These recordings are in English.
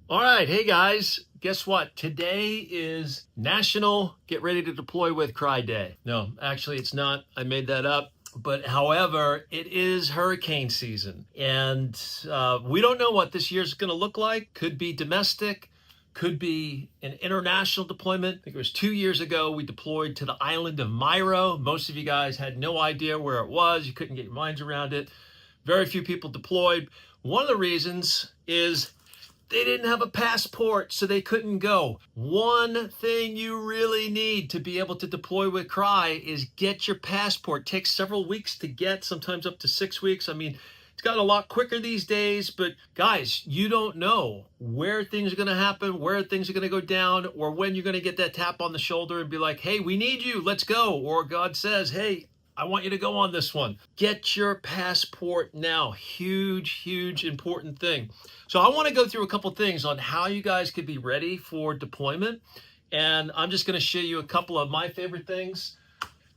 All right, hey guys, guess what? Today is National Get Ready to Deploy with Cry Day. No, actually, it's not. I made that up. But however, it is hurricane season, and we don't know what this year's going to look like. Could be domestic, could be an international deployment. I think it was 2 years ago we deployed to the island of Mayreau. Most of you guys had no idea where it was. You couldn't get your minds around it. Very few people deployed. One of the reasons is they didn't have a passport, so they couldn't go. One thing you really need to be able to deploy with Cry is get your passport. It takes several weeks to get, sometimes up to 6 weeks. I mean, it's gotten a lot quicker these days, but guys, you don't know where things are going to happen, where things are going to go down, or when you're going to get that tap on the shoulder and be like, hey, we need you, let's go. Or God says, hey, I want you to go on this one. Get your passport now. Huge, huge, important thing. So I want to go through a couple things on how you guys could be ready for deployment. And I'm just going to show you a couple of my favorite things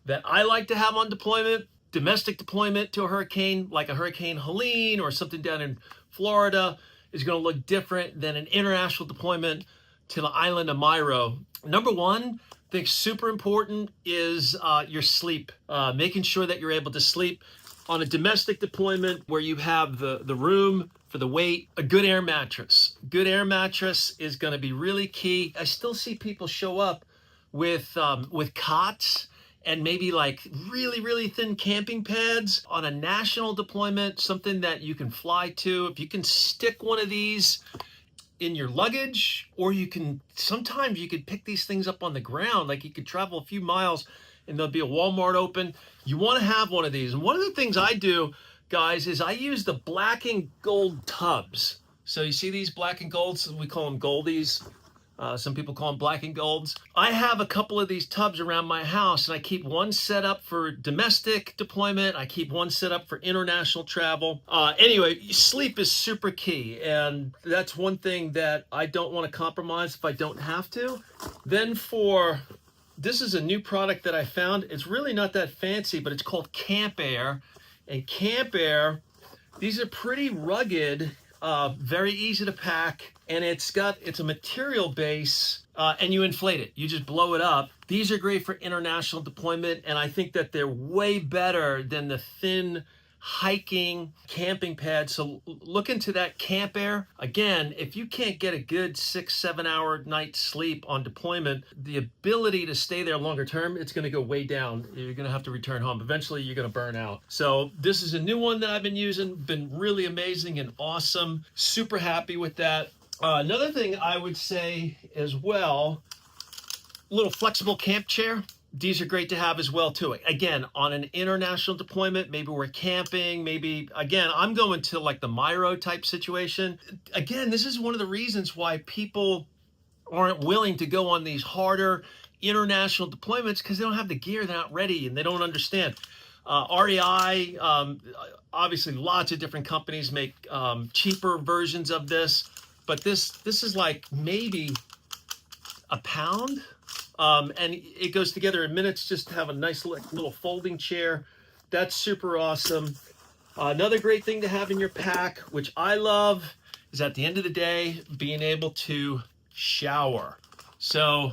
that I like to have on deployment. Domestic deployment to a hurricane, like a Hurricane Helene or something down in Florida, is going to look different than an international deployment to the island of Mayreau. Number one, I think super important is your sleep, making sure that you're able to sleep. On a domestic deployment where you have the room for the weight, a good air mattress. Good air mattress is going to be really key. I still see people show up with cots and maybe like really, really thin camping pads. On a national deployment, something that you can fly to. If you can stick one of these in your luggage, or sometimes you could pick these things up on the ground. Like you could travel a few miles and there'll be a Walmart open. You want to have one of these. And one of the things I do, guys, is I use the black and gold tubs. So you see these black and golds, we call them goldies. Some people call them black and golds. I have a couple of these tubs around my house, and I keep one set up for domestic deployment. I keep one set up for international travel. Anyway, sleep is super key, and that's one thing that I don't want to compromise if I don't have to. Then this is a new product that I found. It's really not that fancy, but it's called Camp Air. And Camp Air, these are pretty rugged, very easy to pack, and it's a material base, and you inflate it. You just blow it up. These are great for international deployment, and I think that they're way better than the thin hiking camping pad. So look into that Camp Air. Again, if you can't get a good 6-7 hour night sleep on deployment, the ability to stay there longer term, it's going to go way down. You're going to have to return home. Eventually you're going to burn out. So this is a new one that I've been using, been really amazing and awesome. Super happy with that. Another thing I would say as well, a little flexible camp chair. These are great to have as well too. Again, on an international deployment, maybe we're camping, maybe, again, I'm going to like the Mayreau type situation. Again, this is one of the reasons why people aren't willing to go on these harder international deployments, because they don't have the gear, they're not ready, and they don't understand. REI, obviously lots of different companies make cheaper versions of this, but this is like maybe a pound. And it goes together in minutes just to have a nice little folding chair. That's super awesome. Another great thing to have in your pack, which I love, is at the end of the day, being able to shower. So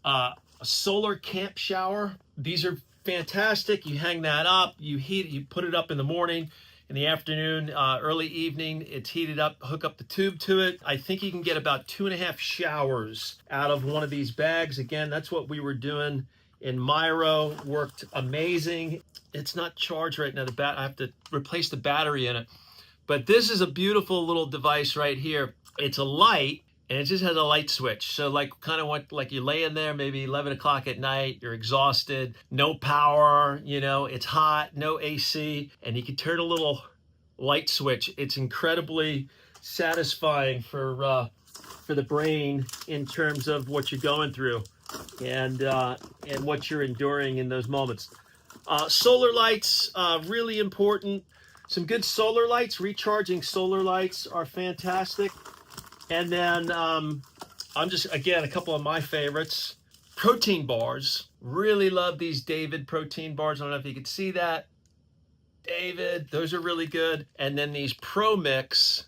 a solar camp shower, these are fantastic. You hang that up, you put it up in the morning. In the afternoon, early evening, it's heated up, hook up the tube to it. I think you can get about 2.5 showers out of one of these bags. Again, that's what we were doing in Mayreau. Worked amazing. It's not charged right now. I have to replace the battery in it. But this is a beautiful little device right here. It's a light, and it just has a light switch. So like kind of like you're laying there maybe 11 o'clock at night, you're exhausted, no power, it's hot, no AC, and you can turn a little light switch. It's incredibly satisfying for the brain in terms of what you're going through and what you're enduring in those moments. Solar lights, really important. Some good solar lights, recharging solar lights are fantastic. And then I'm just, again, a couple of my favorites. Protein bars. Really love these David protein bars. I don't know if you can see that. David, those are really good. And then these Pro Mix.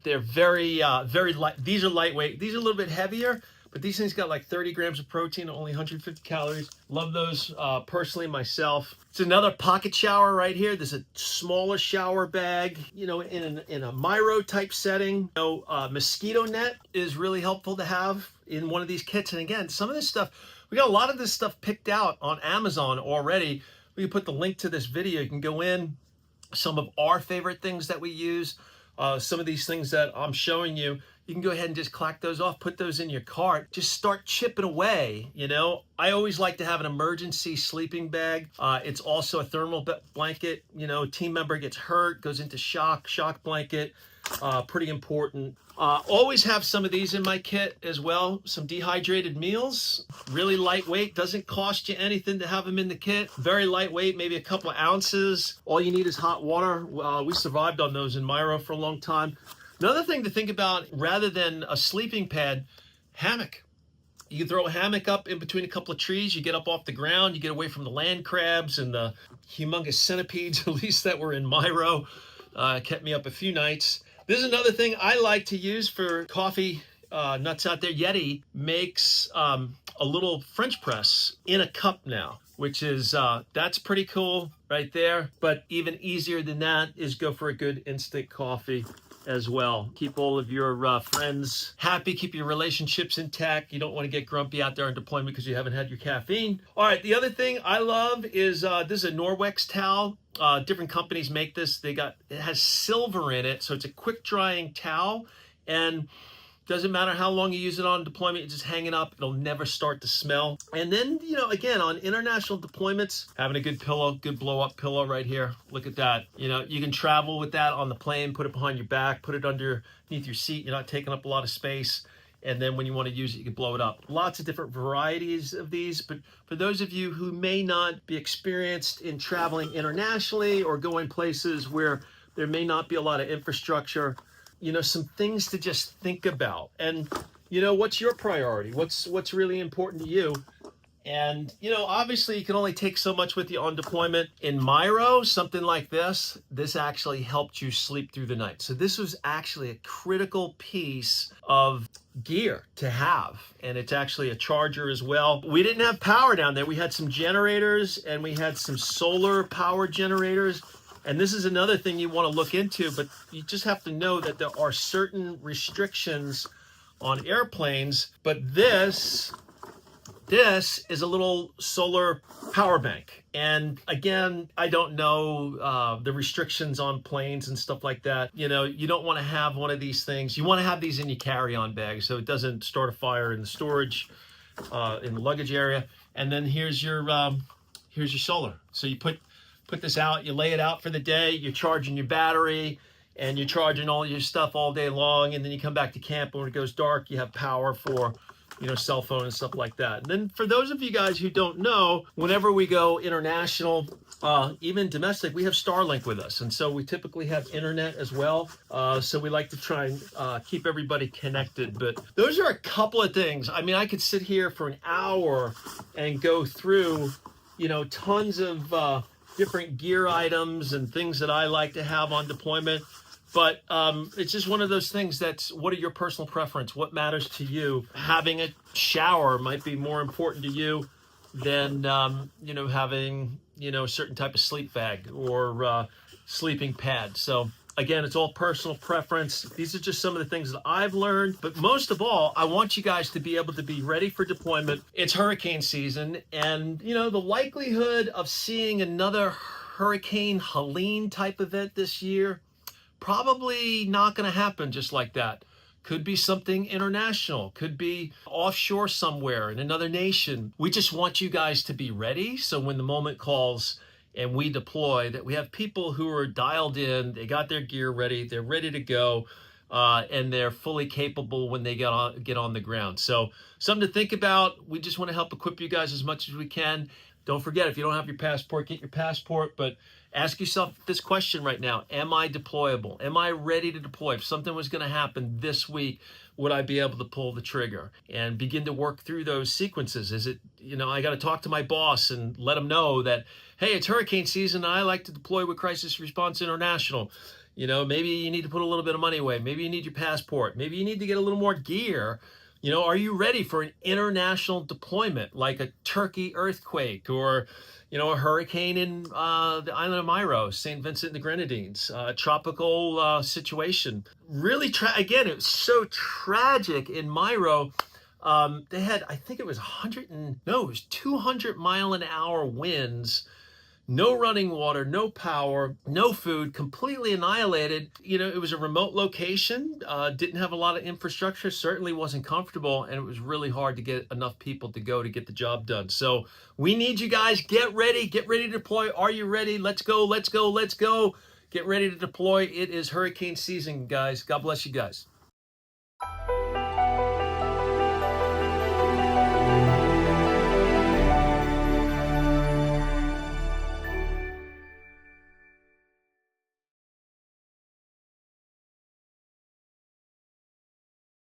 They're very light. These are lightweight. These are a little bit heavier, but these things got like 30 grams of protein, only 150 calories. Love those personally myself. It's another pocket shower right here. There's a smaller shower bag, you know, in a Mayreau type setting. You know, mosquito net is really helpful to have in one of these kits. And again, some of this stuff, we got a lot of this stuff picked out on Amazon already. We can put the link to this video. You can go in. Some of our favorite things that we use, some of these things that I'm showing you, you can go ahead and just clack those off, put those in your cart, just start chipping away. You know, I always like to have an emergency sleeping bag. It's also a thermal blanket. You know, team member gets hurt, goes into shock blanket, pretty important. Always have some of these in my kit as well. Some dehydrated meals, really lightweight, doesn't cost you anything to have them in the kit. Very lightweight, maybe a couple of ounces. All you need is hot water. We survived on those in Mayreau for a long time. Another thing to think about, rather than a sleeping pad, hammock. You can throw a hammock up in between a couple of trees. You get up off the ground. You get away from the land crabs and the humongous centipedes, at least that were in Mayreau. Kept me up a few nights. This is another thing I like to use for coffee nuts out there. Yeti makes a little French press in a cup now, which is, that's pretty cool right there. But even easier than that is go for a good instant coffee as well. Keep all of your friends happy, keep your relationships intact. You don't want to get grumpy out there on deployment because you haven't had your caffeine. All right, the other thing I love is this is a Norwex towel. Different companies make this. It has silver in it, so it's a quick drying towel, and doesn't matter how long you use it on deployment, you just hang it up. It'll never start to smell. And then, you know, again, on international deployments, having a good pillow, good blow up pillow right here. Look at that. You know, you can travel with that on the plane, put it behind your back, put it underneath your seat. You're not taking up a lot of space. And then when you want to use it, you can blow it up. Lots of different varieties of these. But for those of you who may not be experienced in traveling internationally or going places where there may not be a lot of infrastructure, you know, some things to just think about. And, you know, what's your priority? What's really important to you? And, you know, obviously you can only take so much with you on deployment. In Mayreau, something like this actually helped you sleep through the night. So this was actually a critical piece of gear to have. And it's actually a charger as well. We didn't have power down there. We had some generators and we had some solar power generators. And this is another thing you want to look into, but you just have to know that there are certain restrictions on airplanes. But this is a little solar power bank. And again, I don't know the restrictions on planes and stuff like that. You know, you don't want to have one of these things. You want to have these in your carry-on bag so it doesn't start a fire in the storage, in the luggage area. And then here's your solar. So you put this out, you lay it out for the day, you're charging your battery, and you're charging all your stuff all day long, and then you come back to camp, and when it goes dark, you have power for, you know, cell phone and stuff like that. And then for those of you guys who don't know, whenever we go international, even domestic, we have Starlink with us, and so we typically have internet as well. So we like to try and keep everybody connected. But those are a couple of things. I mean, I could sit here for an hour and go through, you know, tons of different gear items and things that I like to have on deployment. But it's just one of those things that's, what are your personal preference? What matters to you? Having a shower might be more important to you than, you know, having, you know, a certain type of sleep bag or sleeping pad. So again, it's all personal preference. These are just some of the things that I've learned. But most of all, I want you guys to be able to be ready for deployment. It's hurricane season. And, you know, the likelihood of seeing another Hurricane Helene type event this year, probably not going to happen just like that. Could be something international, could be offshore somewhere in another nation. We just want you guys to be ready. So when the moment calls and we deploy, that we have people who are dialed in, they got their gear ready, they're ready to go, and they're fully capable when they get on the ground. So something to think about. We just want to help equip you guys as much as we can. Don't forget, if you don't have your passport, get your passport, but ask yourself this question right now. Am I deployable? Am I ready to deploy? If something was going to happen this week, would I be able to pull the trigger? And begin to work through those sequences. Is it, you know, I got to talk to my boss and let him know that, hey, it's hurricane season. I like to deploy with Crisis Response International. Maybe you need to put a little bit of money away. Maybe you need your passport. Maybe you need to get a little more gear. Are you ready for an international deployment like a Turkey earthquake or, a hurricane in the island of Mayreau, St. Vincent and the Grenadines, tropical situation? Really, again, it was so tragic in Mayreau. They had, I think it was 100 and no, it was 200-mile-an-hour winds, no running water, no power, no food, completely annihilated. It was a remote location, didn't have a lot of infrastructure, certainly wasn't comfortable, and it was really hard to get enough people to go to get the job done. So we need you guys. Get ready to deploy. Are you ready? Let's go, let's go, let's go. Get ready to deploy. It is hurricane season, guys. God bless you guys.